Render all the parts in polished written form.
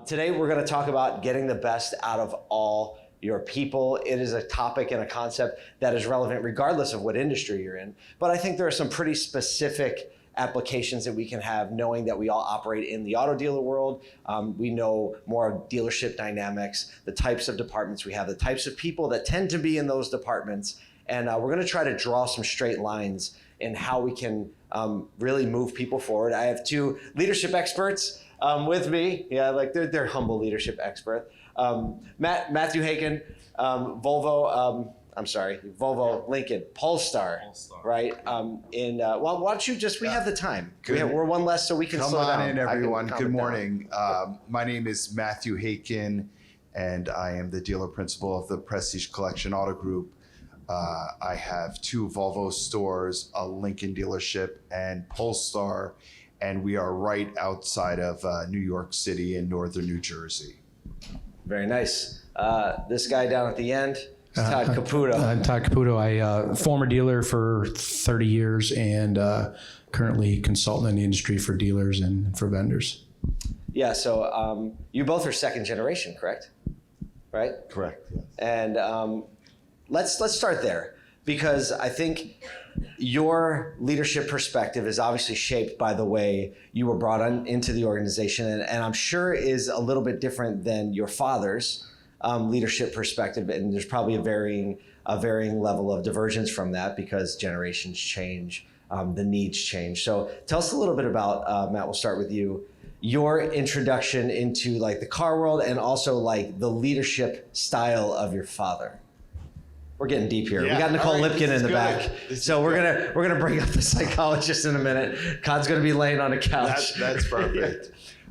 Today we're going to talk about getting the best out of all your people. It is a topic and a concept that is relevant regardless of what industry you're in. But I think there are some pretty specific applications that we can have, knowing that we all operate in the auto dealer world. We know more of dealership dynamics, the types of departments we have, the types of people that tend to be in those departments. And we're going to try to draw some straight lines in how we can really move people forward. I have two leadership experts with me. Yeah, like they're humble leadership expert. Matthew Haken, Volvo Lincoln, Polestar, right? Why don't you just, we have the time. We're one less so we can slow down. Come on in, everyone. Good morning. My name is Matthew Haken, and I am the dealer principal of the Prestige Collection Auto Group. I have two Volvo stores, a Lincoln dealership, and Polestar, and we are right outside of New York City in northern New Jersey. Very nice. This guy down at the end, Todd Caputo. Todd Caputo. I former dealer for 30 years and currently consultant in the industry for dealers and for vendors. Yeah, so you both are second generation, correct? Right? Correct. Yes. And let's start there, because I think your leadership perspective is obviously shaped by the way you were brought into the organization, and I'm sure is a little bit different than your father's leadership perspective, and there's probably a varying level of divergence from that because generations change, the needs change. So tell us a little bit about, Matt, we'll start with you, your introduction into like the car world and also like the leadership style of your father. We're getting deep here. Yeah, we got Nicole Lipkin in the back. So we're gonna bring up the psychologist in a minute. Todd's gonna be laying on a couch. That's perfect.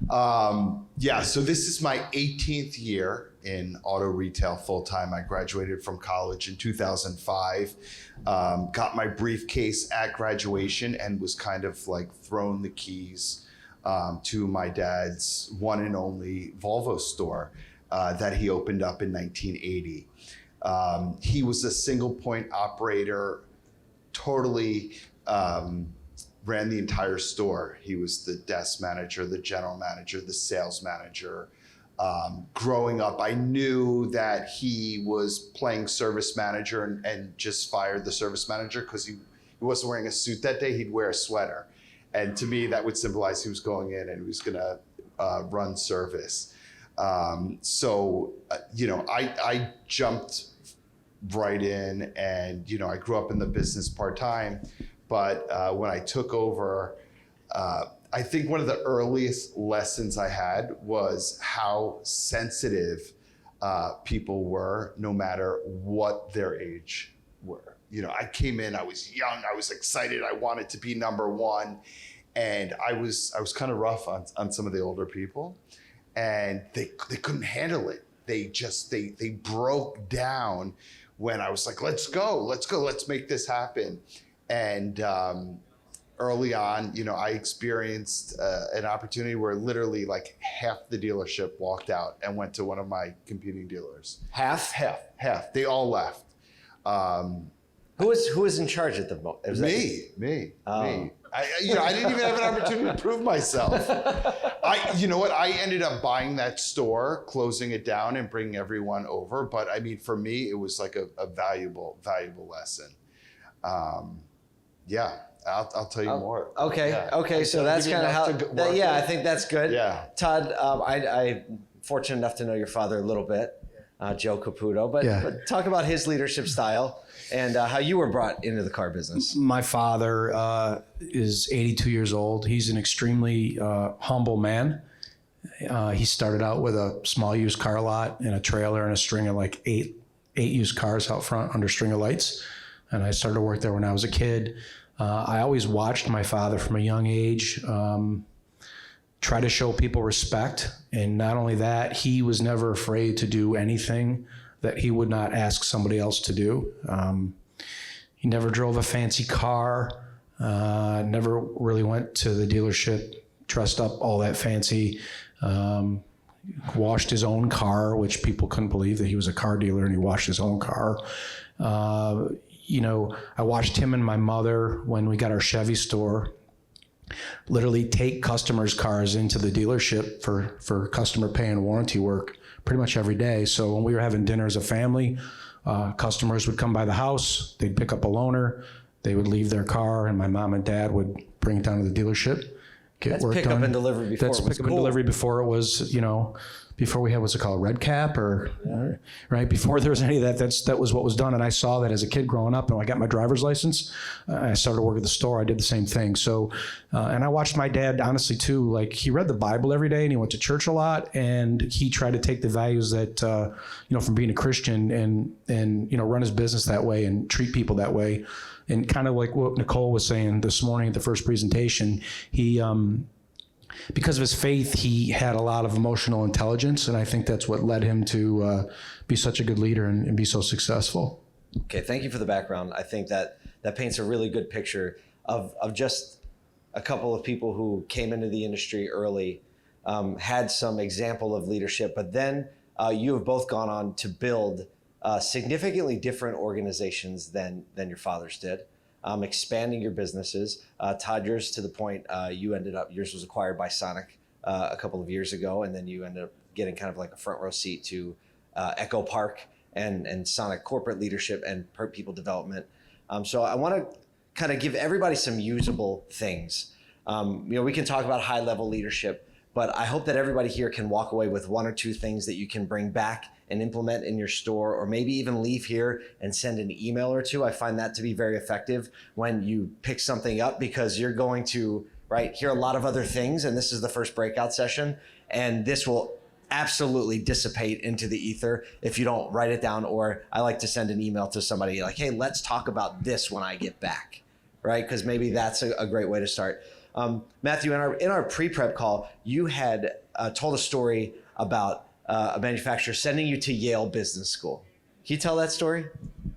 So this is my 18th year in auto retail full time. I graduated from college in 2005, got my briefcase at graduation, and was kind of like thrown the keys to my dad's one and only Volvo store that he opened up in 1980. He was a single point operator, totally ran the entire store. He was the desk manager, the general manager, the sales manager. Growing up, I knew that he was playing service manager and just fired the service manager because he wasn't wearing a suit that day. He'd wear a sweater. And to me, that would symbolize he was going in and he was going to run service. I jumped right in, and I grew up in the business part-time, but when I took over, I think one of the earliest lessons I had was how sensitive people were, no matter what their age were. I came in, I was young, I was excited, I wanted to be number one, and I was kind of rough on some of the older people. And they couldn't handle it. They broke down when I was like, let's go, let's make this happen. And early on, I experienced an opportunity where literally like half the dealership walked out and went to one of my competing dealers. Half. They all left. Who was in charge at the moment? Me. I didn't even have an opportunity to prove myself. I ended up buying that store, closing it down, and bringing everyone over. But I mean, for me, it was like a valuable lesson. I'll tell you more. Okay. Yeah. Okay. So that's kind of how. I think that's good. Yeah. Todd, I'm fortunate enough to know your father a little bit, Joe Caputo. But talk about his leadership style and how you were brought into the car business. My father is 82 years old. He's an extremely humble man. He started out with a small used car lot and a trailer and a string of like eight used cars out front under a string of lights. And I started to work there when I was a kid. I always watched my father from a young age try to show people respect. And not only that, he was never afraid to do anything that he would not ask somebody else to do. He never drove a fancy car, never really went to the dealership dressed up all that fancy, washed his own car, which people couldn't believe that he was a car dealer and he washed his own car. I watched him and my mother when we got our Chevy store. literally take customers' cars into the dealership for customer pay and warranty work pretty much every day. So when we were having dinner as a family, customers would come by the house, they'd pick up a loaner, they would leave their car, and my mom and dad would bring it down to the dealership, get That's work pick done. up and delivery before That's it was pick up and cool. delivery before it was, before we had, what's it called, red cap right? Before there was any of that, that was what was done. And I saw that as a kid growing up, and when I got my driver's license, I started to work at the store. I did the same thing. So, and I watched my dad, honestly, too, like he read the Bible every day and he went to church a lot, and he tried to take the values that, from being a Christian and run his business that way and treat people that way. And kind of like what Nicole was saying this morning at the first presentation, he, because of his faith, he had a lot of emotional intelligence, and I think that's what led him to be such a good leader and be so successful. Okay, thank you for the background. I think that paints a really good picture of just a couple of people who came into the industry early, had some example of leadership, but then you have both gone on to build significantly different organizations than your fathers did. Expanding your businesses. Todd, yours to the point, yours was acquired by Sonic a couple of years ago, and then you ended up getting kind of like a front row seat to Echo Park and Sonic corporate leadership and people development. So I want to kind of give everybody some usable things. We can talk about high level leadership, but I hope that everybody here can walk away with one or two things that you can bring back and implement in your store, or maybe even leave here and send an email or two. I find that to be very effective when you pick something up, because you're going to hear a lot of other things, and this is the first breakout session, and this will absolutely dissipate into the ether if you don't write it down. Or I like to send an email to somebody like, hey, let's talk about this when I get back, right? Because maybe that's a great way to start. Matthew, in our pre-prep call, you had told a story about a manufacturer sending you to Yale Business School. Can you tell that story?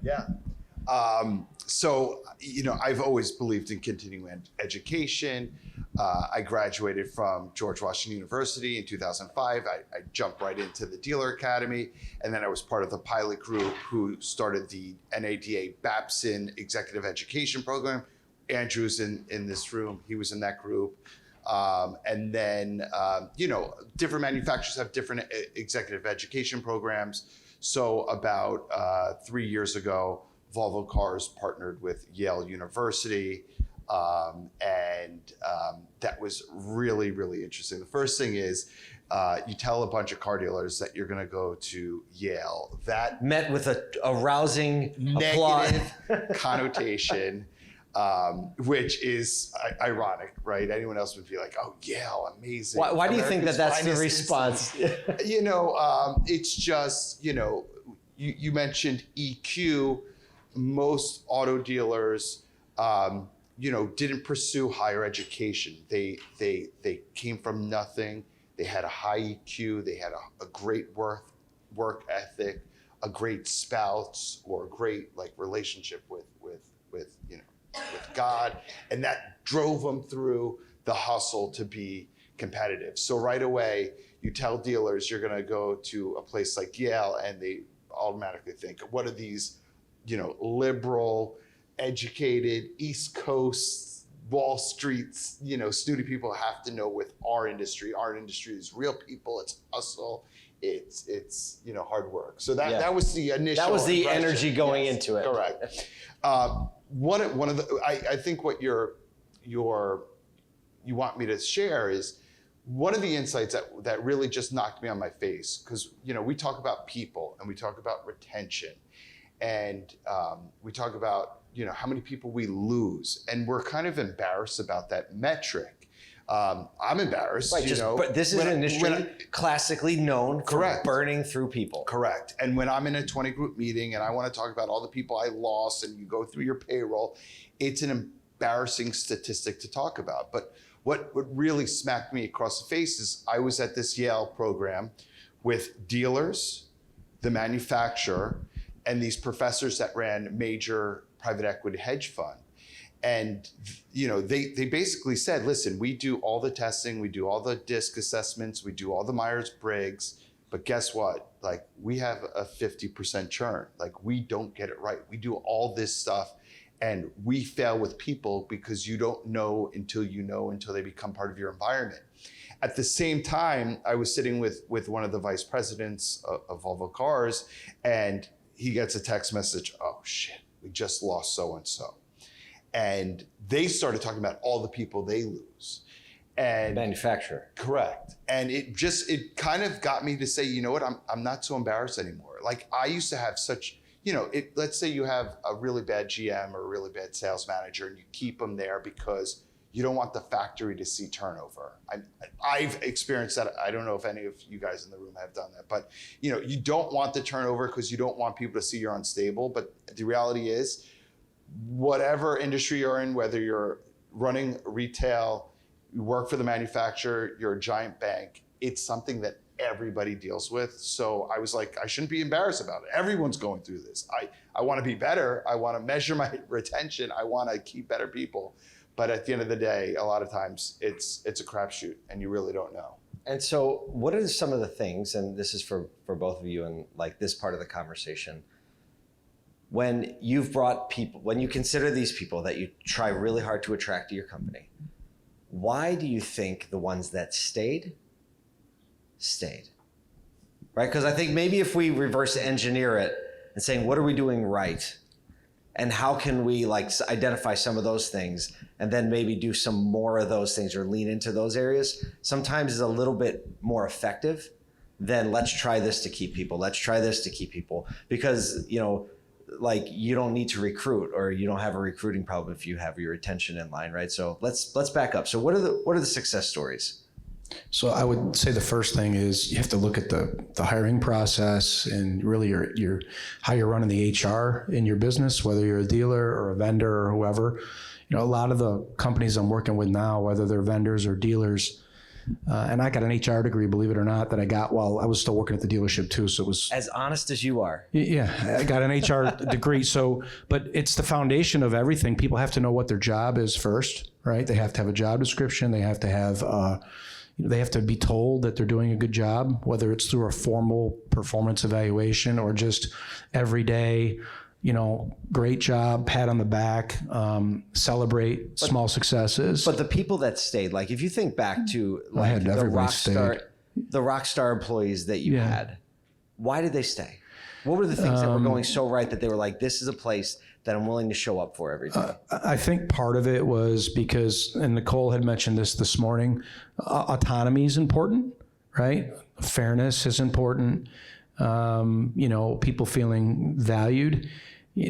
Yeah. So, I've always believed in continuing education. I graduated from George Washington University in 2005. I jumped right into the Dealer Academy, and then I was part of the pilot group who started the NADA Babson Executive Education Program. Andrew's in this room. He was in that group. And then, different manufacturers have different executive education programs. So about 3 years ago, Volvo Cars partnered with Yale University. That was really, really interesting. The first thing is you tell a bunch of car dealers that you're going to go to Yale. That met with a rousing negative applause. connotation. Which is ironic, right? Anyone else would be like, "Oh, Yale, amazing." Why do you think that's the response? It's just, you mentioned EQ. Most auto dealers, didn't pursue higher education. They came from nothing. They had a high EQ. They had a great work ethic, a great spouse, or a great relationship with God, and that drove them through the hustle to be competitive. So right away, you tell dealers you're going to go to a place like Yale, and they automatically think, what are these, liberal, educated, East Coast, Wall Street, snooty people have to know with our industry. Our industry is real people. It's hustle. It's hard work. So that was the initial. That was the impression. energy going Yes, into it. Correct. One of the I think what you want me to share is one of the insights that really just knocked me on my face, because we talk about people and we talk about retention, and we talk about how many people we lose, and we're kind of embarrassed about that metric. I'm embarrassed, Right, but this is an industry classically known for burning through people. Correct. And when I'm in a 20 group meeting and I want to talk about all the people I lost, and you go through your payroll, it's an embarrassing statistic to talk about. But what really smacked me across the face is I was at this Yale program with dealers, the manufacturer, and these professors that ran major private equity hedge fund. And they basically said, listen, we do all the testing, we do all the DISC assessments, we do all the Myers-Briggs, but guess what? We have a 50% churn. We don't get it right. We do all this stuff, And we fail with people because you don't know until they become part of your environment. At the same time, I was sitting with one of the vice presidents of Volvo Cars, and he gets a text message, oh shit, we just lost so-and-so. And they started talking about all the people they lose. And Manufacturer. correct. And it kind of got me to say, you know what, I'm not so embarrassed anymore. Like I used to have such, let's say you have a really bad GM or a really bad sales manager and you keep them there because you don't want the factory to see turnover. I've experienced that. I don't know if any of you guys in the room have done that, but you don't want the turnover because you don't want people to see you're unstable. But the reality is, whatever industry you're in, whether you're running retail, you work for the manufacturer, you're a giant bank, it's something that everybody deals with. So I was like, I shouldn't be embarrassed about it. Everyone's going through this. I want to be better. I want to measure my retention. I want to keep better people. But at the end of the day, a lot of times it's a crapshoot and you really don't know. And so what are some of the things, and this is for both of you and like this part of the conversation, when you've brought people, when you consider these people that you try really hard to attract to your company, why do you think the ones that stayed? Right? Because I think maybe if we reverse engineer it and saying, what are we doing right? And how can we like identify some of those things and then maybe do some more of those things or lean into those areas, sometimes is a little bit more effective than let's try this to keep people. Let's try this to keep people. Because, like you don't need to recruit or you don't have a recruiting problem if you have your retention in line, right? So let's back up. So what are the success stories? So I would say the first thing is you have to look at the hiring process and really your how you're running the HR in your business, whether you're a dealer or a vendor or whoever. A lot of the companies I'm working with now, whether they're vendors or dealers, and I got an HR degree, believe it or not, that I got while I was still working at the dealership too. So it was as honest as you are. Yeah, I got an HR degree. So, but it's the foundation of everything. People have to know what their job is first, right? They have to have a job description. They have to have, they have to be told that they're doing a good job, whether it's through a formal performance evaluation or just every day, great job, pat on the back, celebrate small successes. But the people that stayed, like if you think back to like the rock star employees that you had, why did they stay? What were the things that were going so right that they were like, this is a place that I'm willing to show up for every day? I think part of it was because, and Nicole had mentioned this morning, autonomy is important, right? Fairness is important. People feeling valued.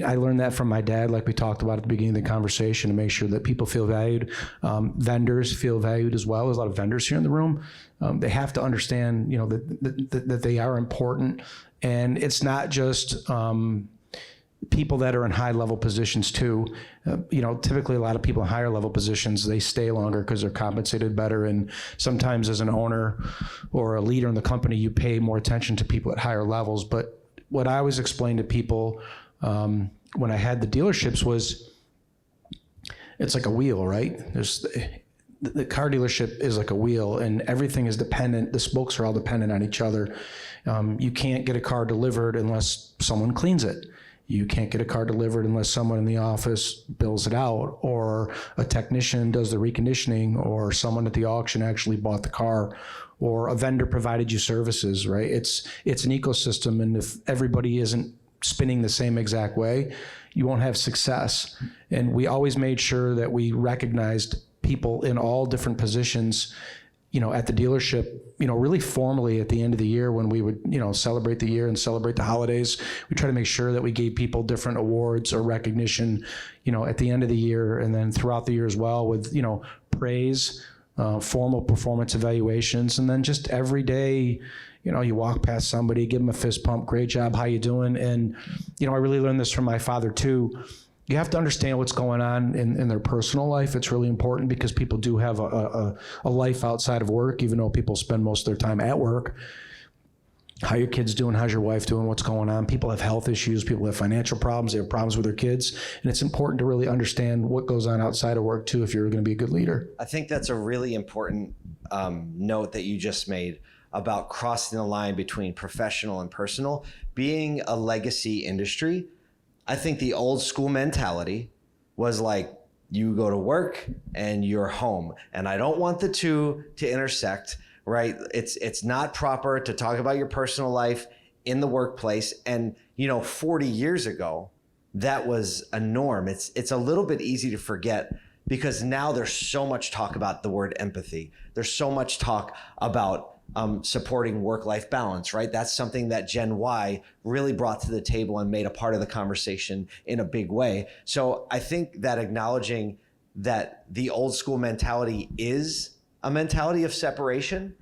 I learned that from my dad, like we talked about at the beginning of the conversation, to make sure that people feel valued. Vendors feel valued as well. There's a lot of vendors here in the room. They have to understand, that they are important. And it's not just people that are in high level positions too. Typically a lot of people in higher level positions, they stay longer because they're compensated better. And sometimes as an owner or a leader in the company, you pay more attention to people at higher levels. But what I always explain to people when I had the dealerships was, it's like a wheel, right? There's the car dealership is like a wheel and everything is dependent. The spokes are all dependent on each other. You can't get a car delivered unless someone cleans it. You can't get a car delivered unless someone in the office bills it out, or a technician does the reconditioning, or someone at the auction actually bought the car, or a vendor provided you services, right? It's an ecosystem, and if everybody isn't spinning the same exact way, you won't have success. And we always made sure that we recognized people in all different positions, at the dealership, really formally at the end of the year when we would, celebrate the year and celebrate the holidays. We try to make sure that we gave people different awards or recognition, at the end of the year and then throughout the year as well with, praise, formal performance evaluations, and then just every day, you walk past somebody, give them a fist pump, great job, how you doing? And, I really learned this from my father too. You have to understand what's going on in their personal life. It's really important because people do have a life outside of work, even though people spend most of their time at work. How your kids doing? How's your wife doing? What's going on? People have health issues. People have financial problems. They have problems with their kids. And it's important to really understand what goes on outside of work too if you're going to be a good leader. I think that's a really important note that you just made about crossing the line between professional and personal. Being a legacy industry, I think the old school mentality was like, you go to work and you're home. And I don't want the two to intersect, right? It's not proper to talk about your personal life in the workplace. And, 40 years ago, that was a norm. It's a little bit easy to forget because now there's so much talk about the word empathy. There's so much talk about supporting work-life balance, right? That's something that Gen Y really brought to the table and made a part of the conversation in a big way. So I think that acknowledging that the old school mentality is a mentality of separation.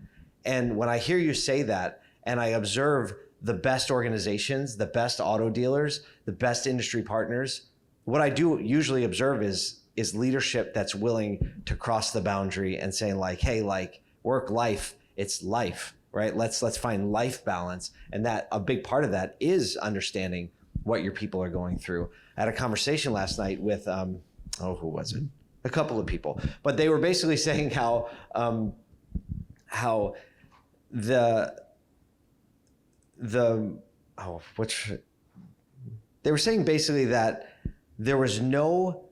And when I hear you say that, and I observe the best organizations, the best auto dealers, the best industry partners, what I do usually observe is leadership that's willing to cross the boundary and saying like, hey, like work life, it's life, right? Let's find life balance. And that a big part of that is understanding what your people are going through. I had a conversation last night with, who was it? A couple of people, but they were basically saying how they were saying basically that there was no,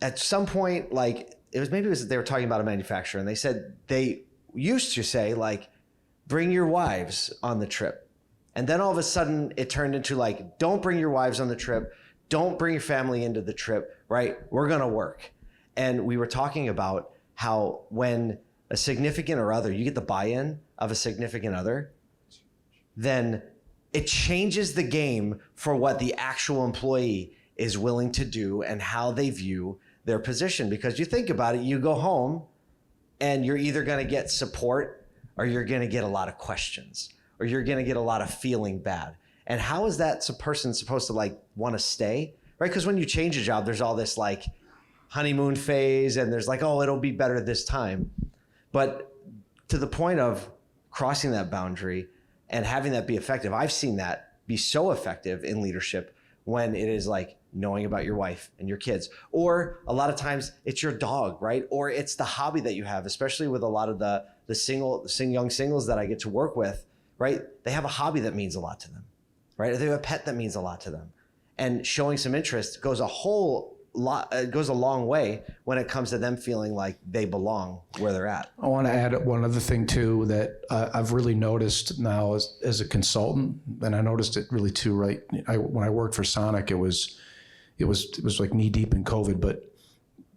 at some point, like they were talking about a manufacturer and they said they used to say like, bring your wives on the trip. And then all of a sudden it turned into like, don't bring your wives on the trip. Don't bring your family into the trip, right? We're going to work. And we were talking about how when a significant or other, you get the buy-in of a significant other, then it changes the game for what the actual employee is willing to do and how they view their position. Because you think about it, you go home and you're either going to get support or you're going to get a lot of questions or you're going to get a lot of feeling bad. And how is that person supposed to like want to stay, right? Because when you change a job, there's all this like honeymoon phase and there's like, oh, it'll be better this time. But to the point of crossing that boundary and having that be effective, I've seen that be so effective in leadership when it is like knowing about your wife and your kids, or a lot of times it's your dog, right? Or it's the hobby that you have, especially with a lot of the young singles that I get to work with, right? They have a hobby that means a lot to them, right? They have a pet that means a lot to them. And showing some interest goes a long way when it comes to them feeling like they belong where they're at. I want to add one other thing too that I've really noticed now as a consultant, and I noticed it really too. Right, when I worked for Sonic, it was like knee deep in COVID, but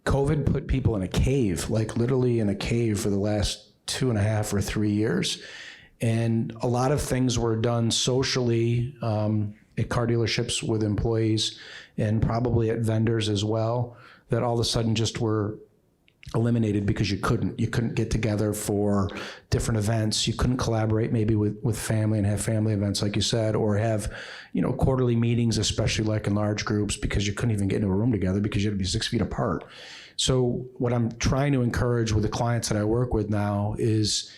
COVID put people in a cave, like literally in a cave for the last 2.5 or 3 years, and a lot of things were done socially at car dealerships with employees and probably at vendors as well, that all of a sudden just were eliminated because you couldn't get together for different events. You couldn't collaborate maybe with family and have family events like you said, or have, quarterly meetings, especially like in large groups, because you couldn't even get into a room together because you had to be 6 feet apart. So what I'm trying to encourage with the clients that I work with now is,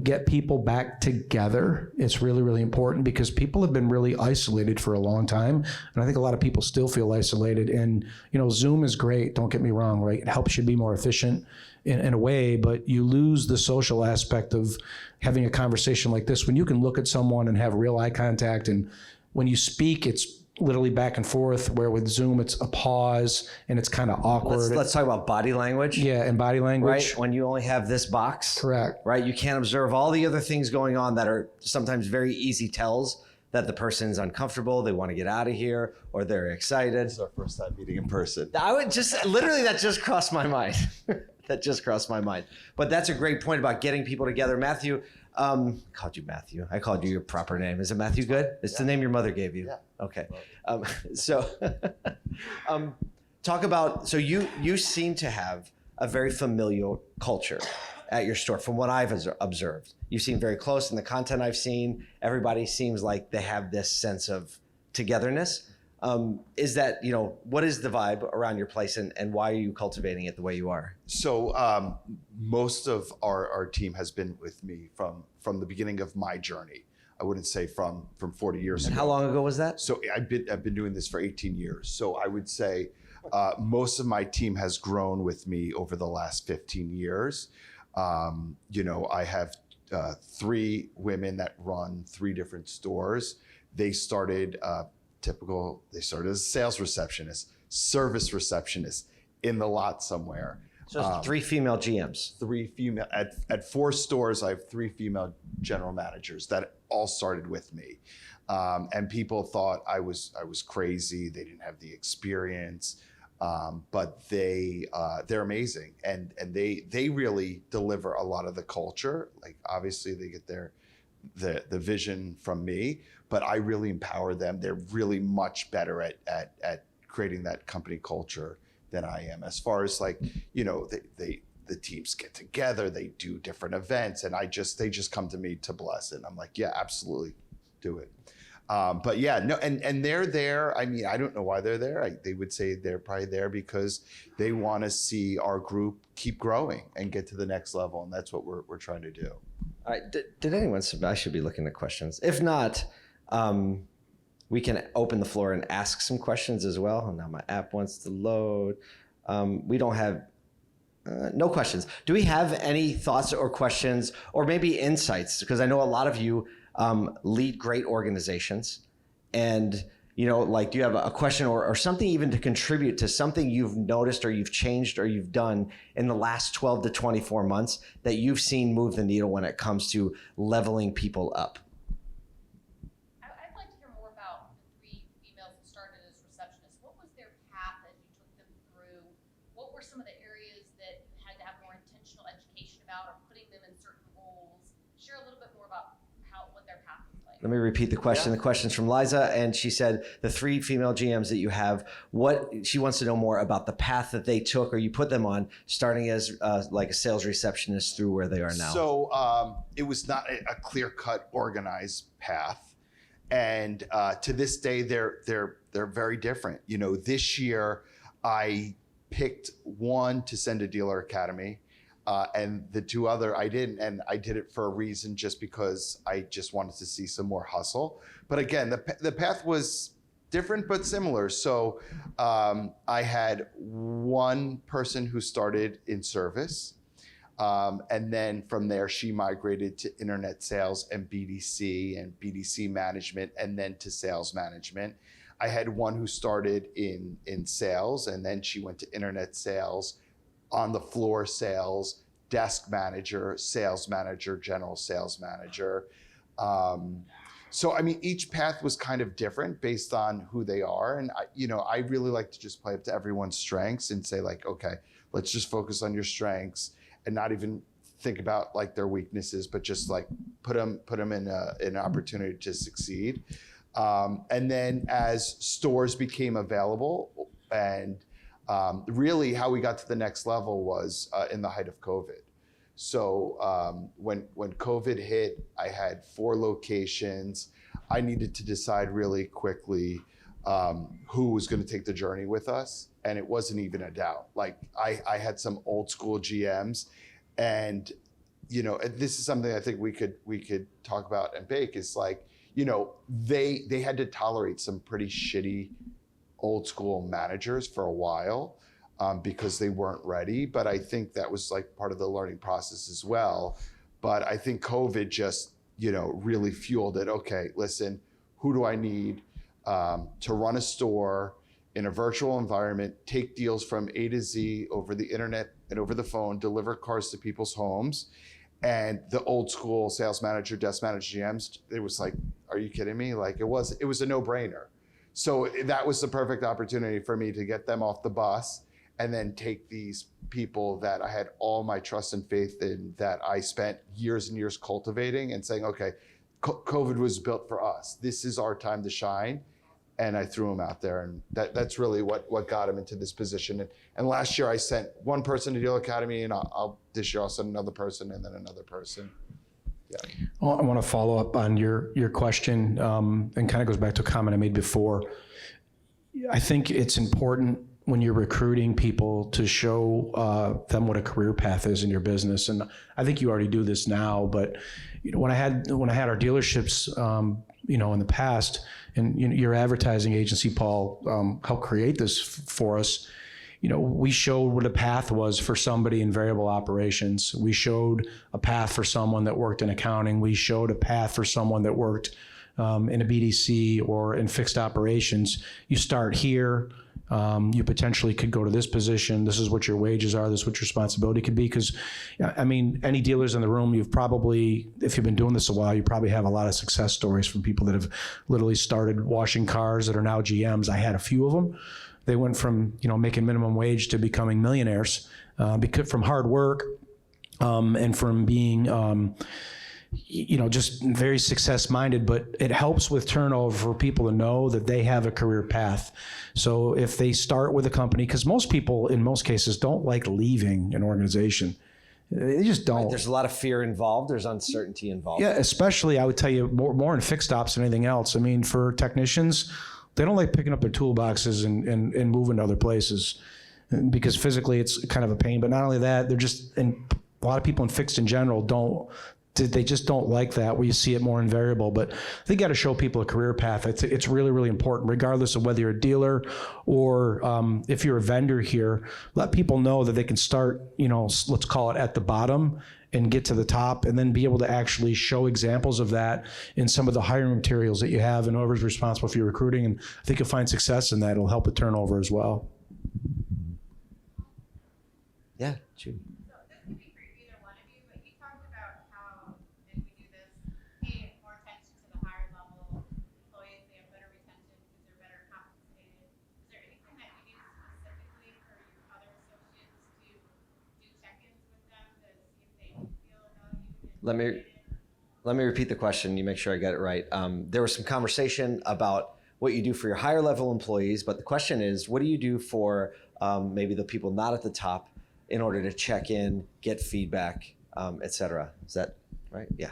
get people back together. It's really, really important because people have been really isolated for a long time. And I think a lot of people still feel isolated. And, Zoom is great. Don't get me wrong, right? It helps you be more efficient in a way, but you lose the social aspect of having a conversation like this when you can look at someone and have real eye contact. And when you speak, it's literally back and forth, where with Zoom, it's a pause and it's kind of awkward. Let's talk about body language. Yeah, and body language. Right, when you only have this box. Correct. Right, you can't observe all the other things going on that are sometimes very easy tells that the person's uncomfortable, they want to get out of here, or they're excited. This is our first time meeting in person. That just crossed my mind. That just crossed my mind. But that's a great point about getting people together. Matthew, called you Matthew. I called you your proper name. Is it Matthew good? It's the name your mother gave you. Yeah. Okay. Talk about, so you seem to have a very familial culture at your store from what I've observed. You seem very close in the content I've seen. Everybody seems like they have this sense of togetherness. Is that, what is the vibe around your place and why are you cultivating it the way you are? So most of our team has been with me from the beginning of my journey. I wouldn't say from 40 years ago. And how long ago was that? So I've been doing this for 18 years. So I would say most of my team has grown with me over the last 15 years. I have 3 women that run 3 different stores. They started as a sales receptionist, service receptionist in the lot somewhere. So it's 3 female GMs. 3 female at 4 stores. I have 3 female general managers that all started with me, and people thought I was crazy. They didn't have the experience, but they're amazing, and they really deliver a lot of the culture. Like obviously they get the vision from me, but I really empower them. They're really much better at creating that company culture than I am. As far as like, the teams get together, they do different events, and they just come to me to bless it. And I'm like, yeah, absolutely, do it. But yeah, no, and they're there. I mean, I don't know why they're there. They would say they're probably there because they want to see our group keep growing and get to the next level, and that's what we're trying to do. All right. Did anyone submit? I should be looking at questions. If not, we can open the floor and ask some questions as well. And now my app wants to load. We don't have no questions. Do we have any thoughts or questions or maybe insights? Because I know a lot of you lead great organizations, and do you have a question or something even to contribute to something you've noticed or you've changed or you've done in the last 12 to 24 months that you've seen move the needle when it comes to leveling people up? I'd like to hear more about the 3 females that started as receptionists. What was their path as you took them through? What were some of the areas that you had to have more intentional education about or putting them in certain roles? Share a little bit more about what their path was like. Let me repeat the question. Yeah. The question's from Liza, and she said the 3 female GMs that you have, she wants to know more about the path that they took or you put them on, starting as like a sales receptionist through where they are now. So it was not a clear-cut, organized path, and to this day they're very different. This year I picked one to send to Dealer Academy. And the 2 other I didn't, and I did it for a reason, just because I just wanted to see some more hustle. But again, the path was different but similar. So I had one person who started in service, and then from there she migrated to internet sales and BDC management, and then to sales management. I had one who started in sales, and then she went to internet sales, on the floor sales, desk manager, sales manager, general sales manager. So, I mean, each path was kind of different based on who they are. And, I really like to just play up to everyone's strengths and say like, okay, let's just focus on your strengths and not even think about like their weaknesses, but just like put them in an opportunity to succeed. And then as stores became available, and really how we got to the next level was in the height of COVID. So when COVID hit, I had 4 locations. I needed to decide really quickly who was going to take the journey with us. And it wasn't even a doubt. Like I had some old school GMs, and this is something I think we could talk about and bake, is like, they had to tolerate some pretty shitty old school managers for a while because they weren't ready. But I think that was like part of the learning process as well. But I think COVID just, really fueled it. Okay, listen, who do I need to run a store in a virtual environment, take deals from A to Z over the internet and over the phone, deliver cars to people's homes? And the old school sales manager, desk manager GMs, it was like, are you kidding me? Like it was a no-brainer. So that was the perfect opportunity for me to get them off the bus and then take these people that I had all my trust and faith in, that I spent years and years cultivating, and saying, okay, COVID was built for us. This is our time to shine. And I threw them out there, and that's really what got them into this position. And last year I sent one person to Dealer Academy, and this year I'll send another person, and then another person. Yeah. Well, I want to follow up on your question, and kind of goes back to a comment I made before. I think it's important when you're recruiting people to show them what a career path is in your business. And I think you already do this now, but when I had our dealerships, in the past, and your advertising agency, Paul, helped create this for us. We showed what a path was for somebody in variable operations. We showed a path for someone that worked in accounting. We showed a path for someone that worked in a BDC or in fixed operations. You start here, You potentially could go to this position. This is what your wages are. This is what your responsibility could be. Because, I mean, any dealers in the room, you've probably, if you've been doing this a while, you probably have a lot of success stories from people that have literally started washing cars that are now GMs. I had a few of them. They went from, making minimum wage to becoming millionaires because from hard work and from being, just very success-minded, but it helps with turnover for people to know that they have a career path. So if they start with a company, because most people, in most cases, don't like leaving an organization. They just don't. Right, there's a lot of fear involved. There's uncertainty involved. Yeah, especially, I would tell you, more in fixed ops than anything else. I mean, for technicians, they don't like picking up their toolboxes and moving to other places because physically it's kind of a pain. But not only that, and a lot of people in fixed in general they just don't like that, where you see it more invariable. But they got to show people a career path. It's really, really important, regardless of whether you're a dealer or if you're a vendor here. Let people know that they can start, let's call it at the bottom and get to the top, and then be able to actually show examples of that in some of the hiring materials that you have, and whoever's responsible for your recruiting. And I think you'll find success in that. It'll help with turnover as well. Yeah, Judy. Let me repeat the question. You make sure I get it right. There was some conversation about what you do for your higher level employees, but the question is, what do you do for maybe the people not at the top in order to check in, get feedback, et cetera? Is that right? Yeah.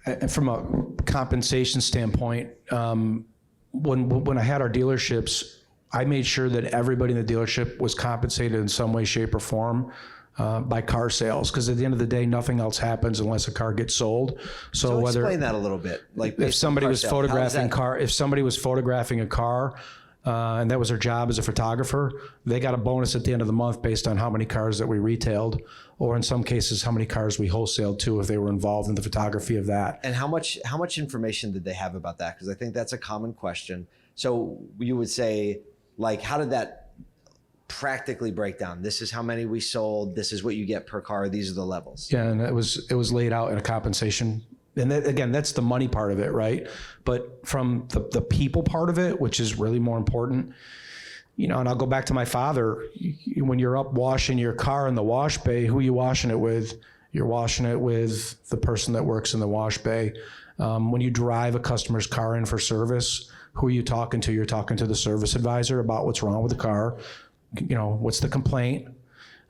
And from a compensation standpoint, when I had our dealerships, I made sure that everybody in the dealership was compensated in some way, shape, or form by car sales, because at the end of the day, nothing else happens unless a car gets sold. So whether explain that a little bit, like if somebody was photographing a car, and that was their job as a photographer, they got a bonus at the end of the month based on how many cars that we retailed, or in some cases, how many cars we wholesaled too, if they were involved in the photography of that. And how much information did they have about that? Because I think that's a common question. So you would say, like, how did that practically break down? This is how many we sold. This is what you get per car. These are the levels. Yeah, and it was laid out in a compensation. And that, again, that's the money part of it, right? But from the people part of it, which is really more important, and I'll go back to my father. When you're up washing your car in the wash bay, who are you washing it with? You're washing it with the person that works in the wash bay. When you drive a customer's car in for service, who are you talking to? You're talking to the service advisor about what's wrong with the car. What's the complaint?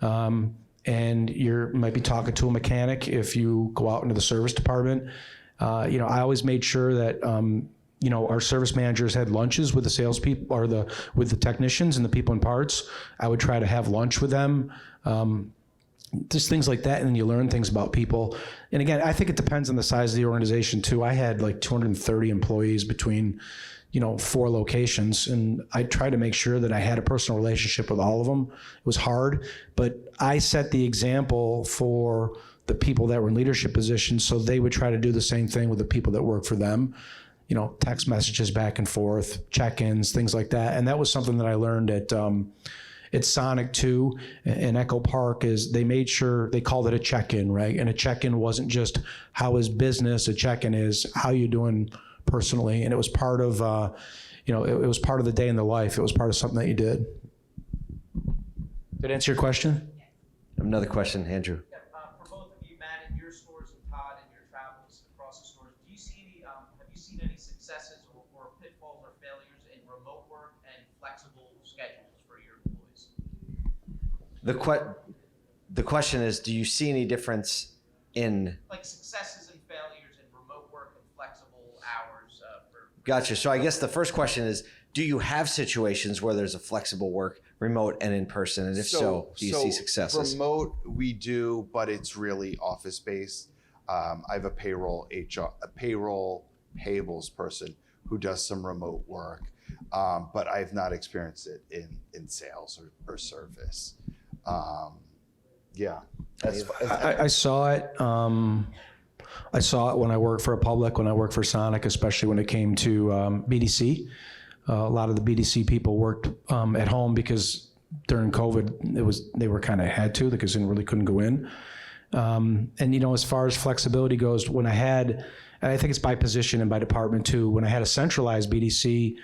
And you might be talking to a mechanic if you go out into the service department. I always made sure that, our service managers had lunches with the salespeople or with the technicians and the people in parts. I would try to have lunch with them. Just things like that. And then you learn things about people. And again, I think it depends on the size of the organization too. I had like 230 employees between 4 locations. And I tried to make sure that I had a personal relationship with all of them. It was hard, but I set the example for the people that were in leadership positions, so they would try to do the same thing with the people that work for them. Text messages back and forth, check-ins, things like that. And that was something that I learned at Sonic too, in Echo Park, is they made sure they called it a check-in, right? And a check-in wasn't just how is business, a check-in is how you doing personally. And it was part of, it was part of the day in the life. It was part of something that you did. Did I answer your question? Another question, Andrew. Yeah, for both of you, Matt, in your stores and Todd in your travels across the stores, do you see any, have you seen any successes or pitfalls or failures in remote work and flexible schedules for your employees? The question is, do you see any difference in like successes and failures in remote work and flexible hours? Gotcha. So I guess the first question is, do you have situations where there's a flexible work, remote and in person? And if so, do you see successes? Remote, we do, but it's really office based. I have a payroll payables person who does some remote work, but I've not experienced it in sales or service. Yeah. I saw it. I saw it when I worked for a public, when I worked for Sonic, especially when it came to BDC. A lot of the BDC people worked at home because during COVID, they were kind of had to because they really couldn't go in. And as far as flexibility goes, when and I think it's by position and by department too, when I had a centralized BDC,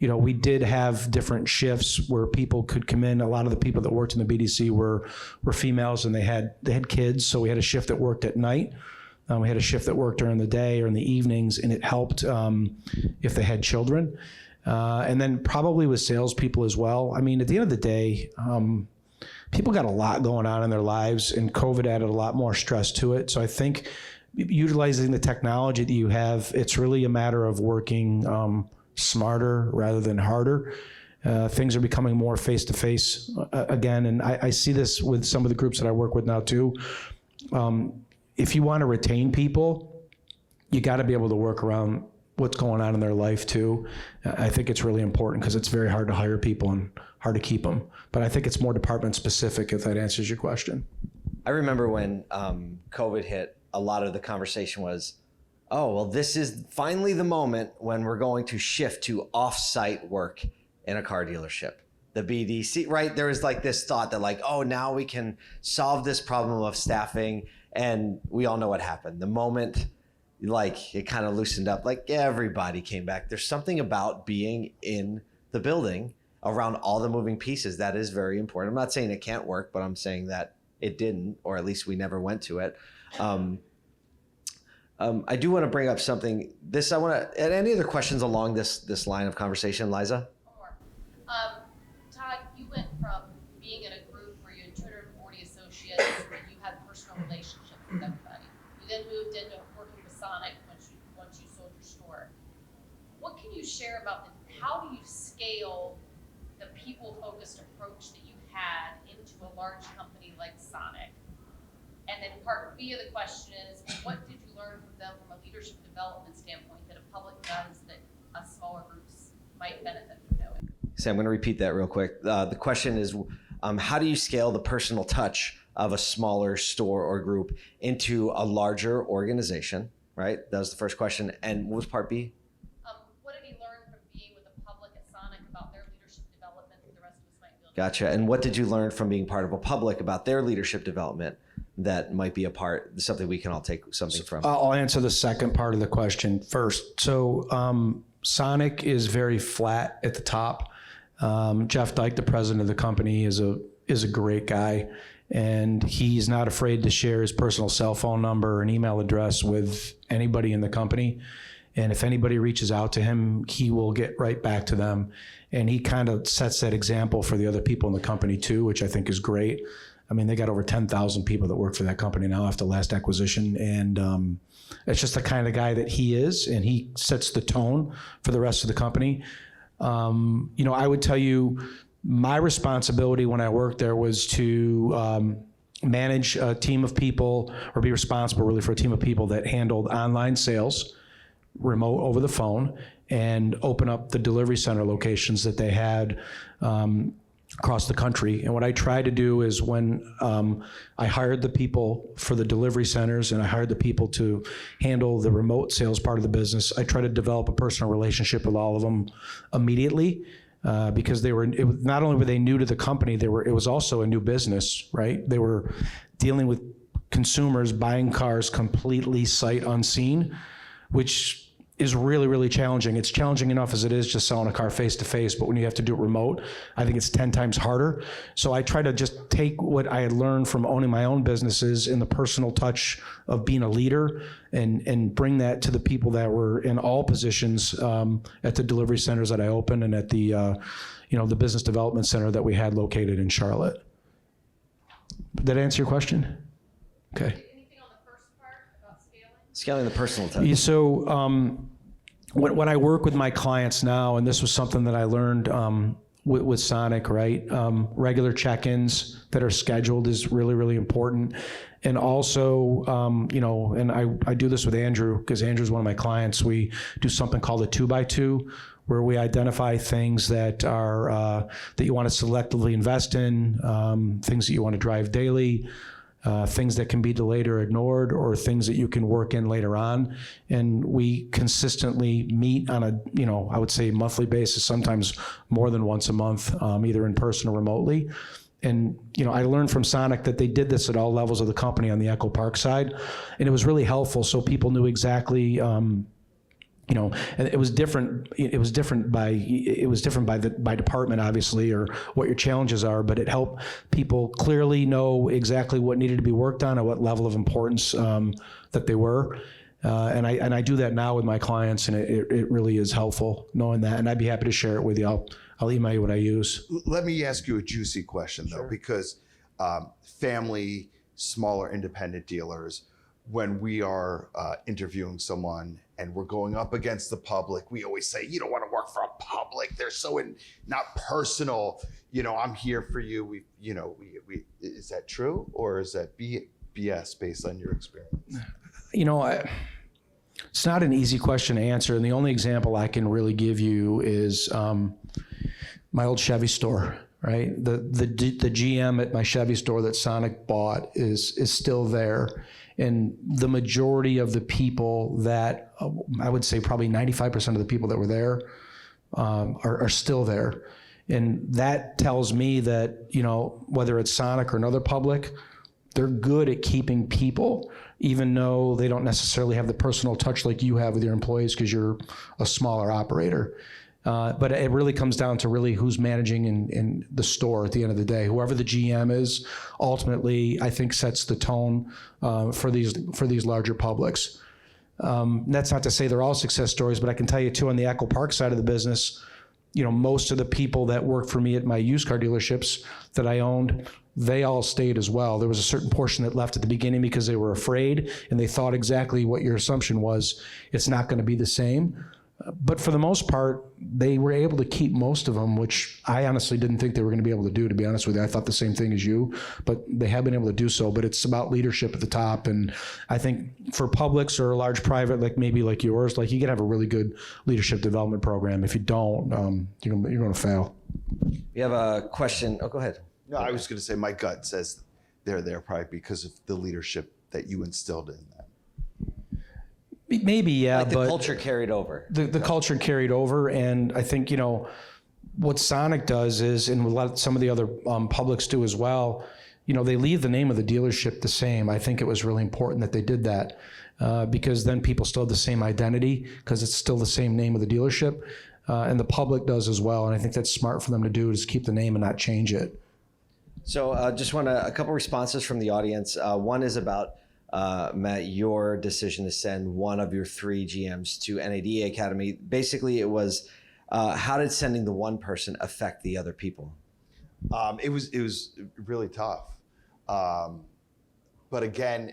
we did have different shifts where people could come in. A lot of the people that worked in the BDC were females, and they had kids, so we had a shift that worked at night. We had a shift that worked during the day or in the evenings, and it helped if they had children. And then probably with salespeople as well. I mean, at the end of the day, people got a lot going on in their lives, and COVID added a lot more stress to it. So I think utilizing the technology that you have, it's really a matter of working smarter rather than harder. Things are becoming more face-to-face again, and I see this with some of the groups that I work with now too. If you want to retain people, you got to be able to work around what's going on in their life too. I think it's really important because it's very hard to hire people and hard to keep them. But I think it's more department specific, if that answers your question. I remember when COVID hit, a lot of the conversation was, oh, well, this is finally the moment when we're going to shift to off-site work in a car dealership. The BDC, right? There was like this thought that like, oh, now we can solve this problem of staffing. And we all know what happened. The moment like it kind of loosened up, like everybody came back. There's something about being in the building around all the moving pieces that is very important. I'm not saying it can't work, but I'm saying that it didn't, or at least we never went to it. I do want to bring up something. Any other questions along this line of conversation, Liza? One more. Todd, you went from being in a group where you had 240 associates and you had personal relationships with everybody. You then moved into working with Sonic once you sold your store. What can you share about how do you scale the people-focused approach that you had into a large company like Sonic? And then part B of the question is, what did you learn from them from a leadership development standpoint that a public does that a smaller groups might benefit from knowing? So I'm going to repeat that real quick. The question is, how do you scale the personal touch of a smaller store or group into a larger organization, right? That was the first question. And what was part B? What did he learn from being with the public at Sonic about their leadership development that the rest of us might be able to Gotcha. And what did you learn from being part of a public about their leadership development that might be something we can all take something from? I'll answer the second part of the question first. So Sonic is very flat at the top. Jeff Dyke, the president of the company, is a great guy, and he's not afraid to share his personal cell phone number and email address with anybody in the company. And if anybody reaches out to him, he will get right back to them. And he kind of sets that example for the other people in the company too, which I think is great. I mean, they got over 10,000 people that work for that company now after last acquisition. And it's just the kind of guy that he is, and he sets the tone for the rest of the company. I would tell you my responsibility when I worked there was to manage a team of people, or be responsible really for a team of people that handled online sales, remote over the phone, and open up the delivery center locations that they had across the country. And what I tried to do is when I hired the people for the delivery centers and I hired the people to handle the remote sales part of the business, I tried to develop a personal relationship with all of them immediately because not only were they new to the company, it was also a new business, right? They were dealing with consumers buying cars completely sight unseen, which is really, really challenging. It's challenging enough as it is just selling a car face-to-face, but when you have to do it remote, I think it's 10 times harder. So I try to just take what I had learned from owning my own businesses in the personal touch of being a leader and bring that to the people that were in all positions at the delivery centers that I opened and at the business development center that we had located in Charlotte. Did that answer your question? Okay. Scaling the personal touch. So when I work with my clients now, and this was something that I learned with Sonic, right? Regular check-ins that are scheduled is really, really important. And also, and I do this with Andrew, because Andrew's one of my clients. We do something called a 2x2, where we identify things that are that you want to selectively invest in, things that you want to drive daily, things that can be delayed or ignored, or things that you can work in later on. And we consistently meet on a, I would say monthly basis, sometimes more than once a month, either in person or remotely. And, I learned from Sonic that they did this at all levels of the company on the Echo Park side. And it was really helpful. So people knew exactly, and it was different. It was different by department, obviously, or what your challenges are. But it helped people clearly know exactly what needed to be worked on and what level of importance that they were. And I do that now with my clients, and it really is helpful knowing that. And I'd be happy to share it with you. I'll email you what I use. Let me ask you a juicy question, though, because family, smaller independent dealers, when we are interviewing someone and we're going up against the public, we always say, you don't want to work for a public. They're so not personal. I'm here for you. We is that true, or is that BS based on your experience? It's not an easy question to answer. And the only example I can really give you is my old Chevy store, right? The GM at my Chevy store that Sonic bought is still there. And the majority of the people that, I would say probably 95% of the people that were there are still there. And that tells me that, whether it's Sonic or another public, they're good at keeping people, even though they don't necessarily have the personal touch like you have with your employees because you're a smaller operator. But it really comes down to really who's managing in the store at the end of the day. Whoever the GM is, ultimately, I think sets the tone for these larger publics. That's not to say they're all success stories, but I can tell you too, on the Echo Park side of the business, most of the people that worked for me at my used car dealerships that I owned, they all stayed as well. There was a certain portion that left at the beginning because they were afraid and they thought exactly what your assumption was. It's not going to be the same. But for the most part, they were able to keep most of them, which I honestly didn't think they were going to be able to do, to be honest with you. I thought the same thing as you, but they have been able to do so. But it's about leadership at the top. And I think for publics or a large private, maybe like yours, you can have a really good leadership development program. If you don't, you're going to fail. You have a question? Oh, go ahead. No, I was going to say my gut says they're there probably because of the leadership that you instilled in them. Maybe, yeah. The culture carried over. The culture carried over, and I think, what Sonic does is, and what some of the other publics do as well, they leave the name of the dealership the same. I think it was really important that they did that because then people still have the same identity because it's still the same name of the dealership, and the public does as well. And I think that's smart for them to do, is keep the name and not change it. So just want a couple responses from the audience. One is about Matt, your decision to send one of your 3 GMs to NADA Academy. Basically, it was how did sending the one person affect the other people? It was really tough. But again,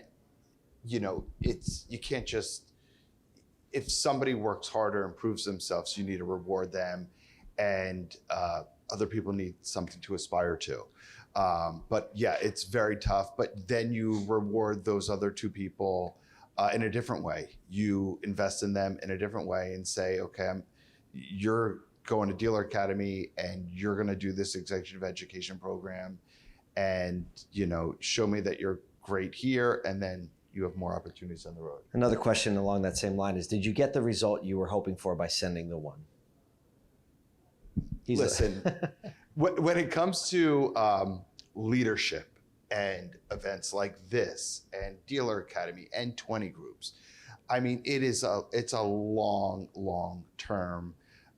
you can't just, if somebody works harder, improves themselves, you need to reward them, and other people need something to aspire to. But yeah, it's very tough, but then you reward those other 2 people in a different way. You invest in them in a different way and say, okay, you're going to Dealer Academy and you're going to do this executive education program and, show me that you're great here, and then you have more opportunities on the road. Another question along that same line is, did you get the result you were hoping for by sending the one? Listen, when it comes to leadership and events like this and Dealer Academy and 20 groups, I mean, it's a long-term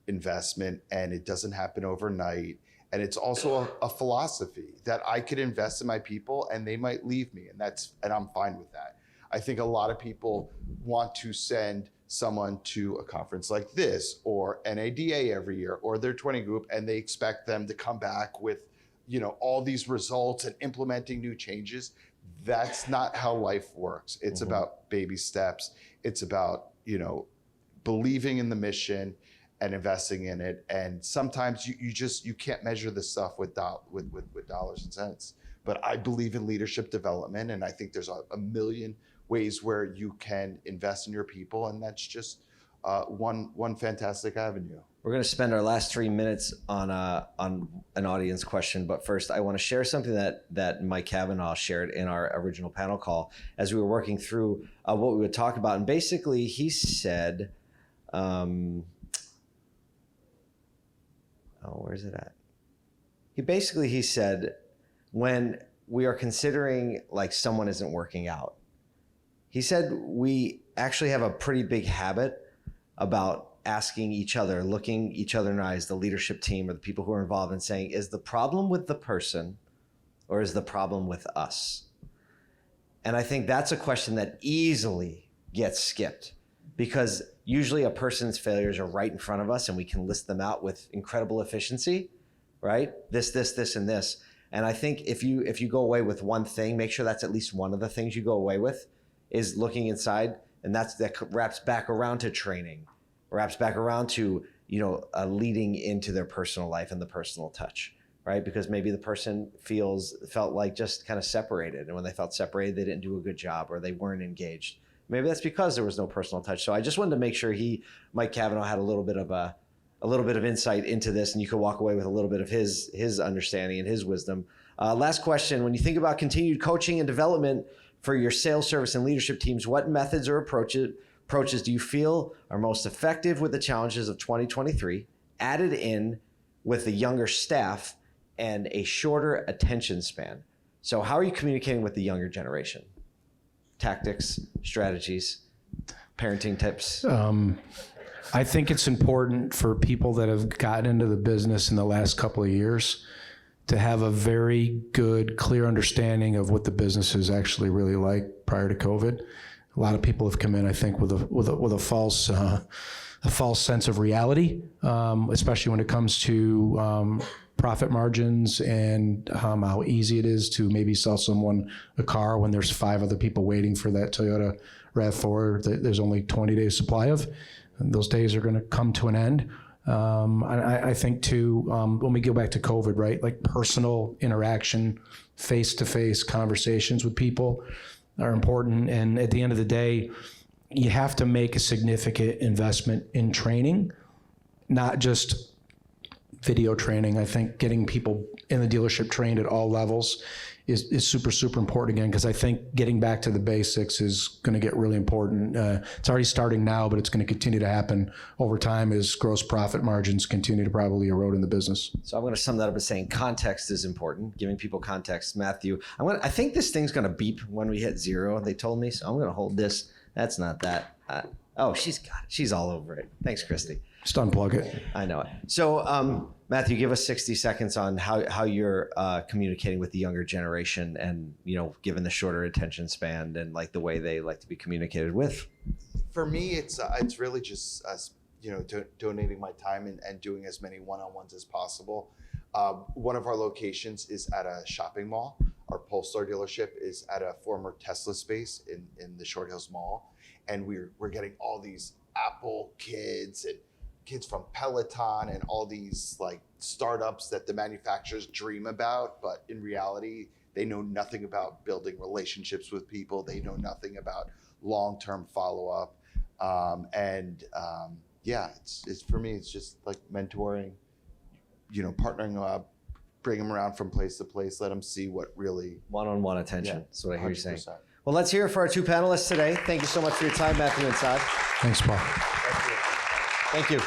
investment, and it doesn't happen overnight. And it's also a philosophy that I could invest in my people and they might leave me, and I'm fine with that. I think a lot of people want to send someone to a conference like this or NADA every year or their 20 group, and they expect them to come back with, all these results and implementing new changes. That's not how life works. It's about baby steps. It's about, believing in the mission and investing in it. And sometimes you can't measure this stuff with dollars and cents. But I believe in leadership development, and I think there's a million ways where you can invest in your people, and that's just one fantastic avenue. We're going to spend our last 3 minutes on an audience question, but first I want to share something that Mike Cavanaugh shared in our original panel call as we were working through what we would talk about. And basically he said, where's it at? He said, when we are considering like someone isn't working out, he said we actually have a pretty big habit about asking each other, looking each other in the eyes, the leadership team or the people who are involved, and saying, is the problem with the person or is the problem with us? And I think that's a question that easily gets skipped, because usually a person's failures are right in front of us and we can list them out with incredible efficiency, right? This, and this. And I think if you go away with one thing, make sure that's at least one of the things you go away with, is looking inside. And that wraps back around to training, wraps back around to, leading into their personal life and the personal touch, right? Because maybe the person felt like just kind of separated. And when they felt separated, they didn't do a good job or they weren't engaged. Maybe that's because there was no personal touch. So I just wanted to make sure Mike Cavanaugh had a little bit of insight into this, and you could walk away with a little bit of his understanding and his wisdom. Last question: when you think about continued coaching and development for your sales, service, and leadership teams, what methods or approaches do you feel are most effective with the challenges of 2023, added in with the younger staff and a shorter attention span? So how are you communicating with the younger generation? Tactics, strategies, parenting tips? I think it's important for people that have gotten into the business in the last couple of years to have a very good, clear understanding of what the business is actually really like prior to COVID. A lot of people have come in, I think, with a false sense of reality, especially when it comes to profit margins and how easy it is to maybe sell someone a car when there's 5 other people waiting for that Toyota RAV4 that there's only 20 days supply of. And those days are going to come to an end. I think too, when we go back to COVID, right, like personal interaction, face-to-face conversations with people are important. And at the end of the day, you have to make a significant investment in training, not just video training. I think getting people in the dealership trained at all levels is super, super important again, because I think getting back to the basics is going to get really important. It's already starting now, but it's going to continue to happen over time as gross profit margins continue to probably erode in the business. So I'm going to sum that up as saying context is important, giving people context. Matthew, I think this thing's going to beep when we hit 0, they told me, so I'm going to hold this. That's not that. She's got it. She's all over it. Thanks, Christy. Just unplug it. I know it. So, Matthew, give us 60 seconds on how you're communicating with the younger generation, and given the shorter attention span and like the way they like to be communicated with. For me, it's really just donating my time and doing as many one-on-ones as possible. One of our locations is at a shopping mall. Our Polestar dealership is at a former Tesla space in the Short Hills Mall, and we're getting all these Apple kids and kids from Peloton and all these like startups that the manufacturers dream about, but in reality, they know nothing about building relationships with people. They know nothing about long-term follow-up. It's for me, it's just like mentoring, partnering up, bring them around from place to place, let them see what really... One-on-one attention, that's what I hear you 100%. saying. Well, let's hear it for our 2 panelists today. Thank you so much for your time, Matthew and Saad. Thanks, Paul. Thank you.